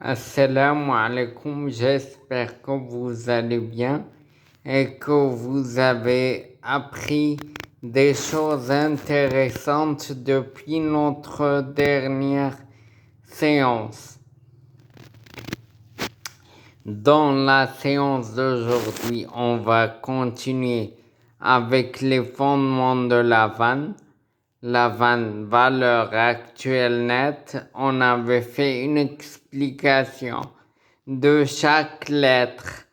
Assalamu alaikum, j'espère que vous allez bien et que vous avez appris des choses intéressantes depuis notre dernière séance. Dans la séance d'aujourd'hui, on va continuer avec les fondements de la vanne. La vanne valeur actuelle nette, on avait fait une explication de chaque lettre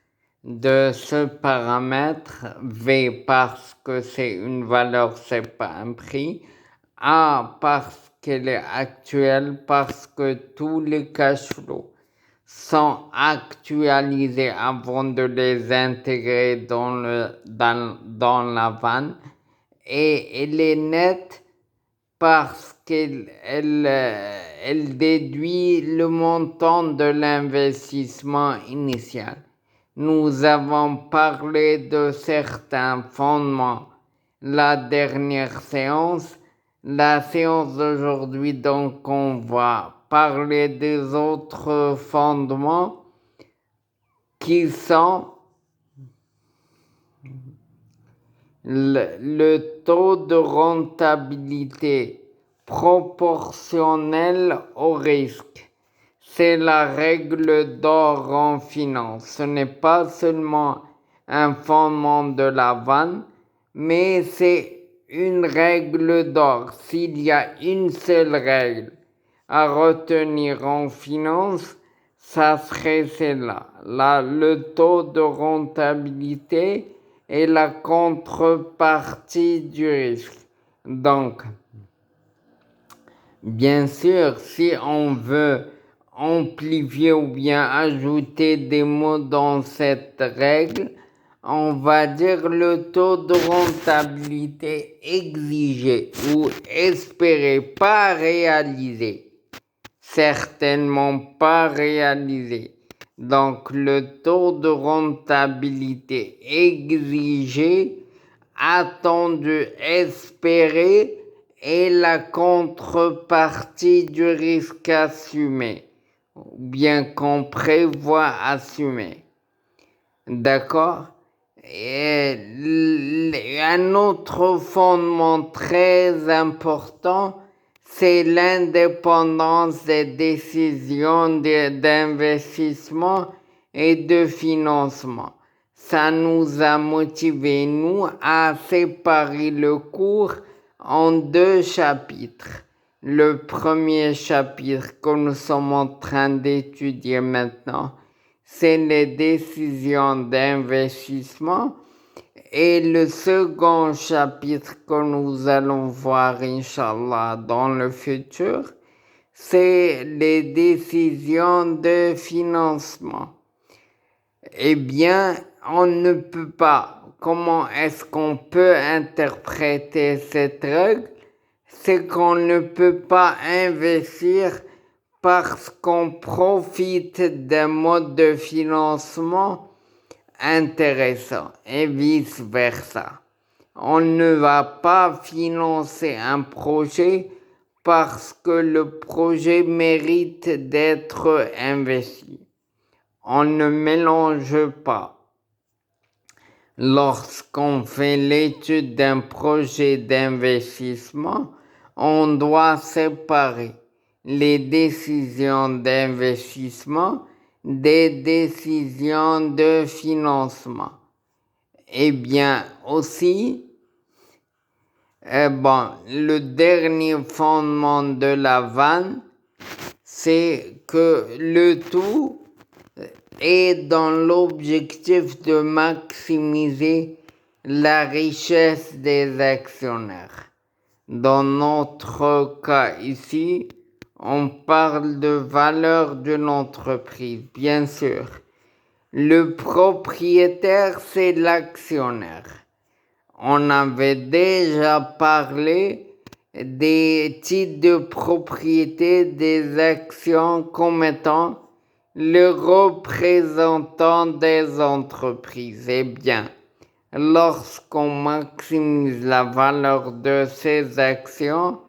de ce paramètre. V parce que c'est une valeur, c'est pas un prix. A parce qu'elle est actuelle, parce que tous les cash flows sont actualisés avant de les intégrer dans la vanne. Et elle est nette parce qu'elle déduit le montant de l'investissement initial. Nous avons parlé de certains fondements la dernière séance. La séance d'aujourd'hui, donc, on va parler des autres fondements qui sont le taux de rentabilité proportionnel au risque. C'est la règle d'or en finance. Ce n'est pas seulement un fondement de la vanne, mais c'est une règle d'or. S'il y a une seule règle à retenir en finance, ça serait celle-là. Le taux de rentabilité est la contrepartie du risque. Donc, bien sûr, si on veut amplifier ou bien ajouter des mots dans cette règle, on va dire le taux de rentabilité exigé ou espéré, pas réalisé. Certainement pas réalisé. Donc le taux de rentabilité exigé, attendu, espéré est la contrepartie du risque assumé, ou bien qu'on prévoit assumer. D'accord? Et un autre fondement très important, c'est l'indépendance des décisions d'investissement et de financement. Ça nous a motivé, nous, à séparer le cours en deux chapitres. Le premier chapitre que nous sommes en train d'étudier maintenant, c'est les décisions d'investissement. Et le second chapitre que nous allons voir, Inch'Allah, dans le futur, c'est les décisions de financement. Eh bien, on ne peut pas. Comment est-ce qu'on peut interpréter cette règle? C'est qu'on ne peut pas investir parce qu'on profite d'un mode de financement intéressant et vice-versa. On ne va pas financer un projet parce que le projet mérite d'être investi. On ne mélange pas. Lorsqu'on fait l'étude d'un projet d'investissement, on doit séparer les décisions d'investissement des décisions de financement. Et bien aussi, le dernier fondement de la vanne, c'est que le tout est dans l'objectif de maximiser la richesse des actionnaires. Dans notre cas ici, on parle de valeur de l'entreprise, bien sûr. Le propriétaire, c'est l'actionnaire. On avait déjà parlé des titres de propriété des actions comme étant le représentant des entreprises. Eh bien, lorsqu'on maximise la valeur de ces actions,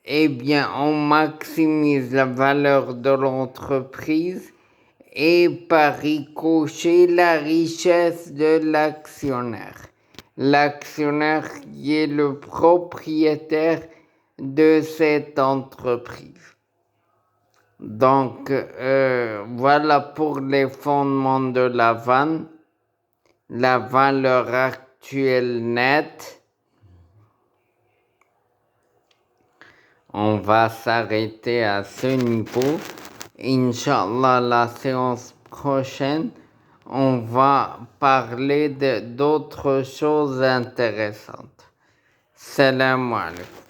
eh bien, on maximise la valeur de l'entreprise et par ricochet la richesse de l'actionnaire. L'actionnaire qui est le propriétaire de cette entreprise. Donc, voilà pour les fondements de la vanne. La valeur actuelle nette. On va s'arrêter à ce niveau. Inch'Allah, la séance prochaine, on va parler d'autres choses intéressantes. Salam alaikum.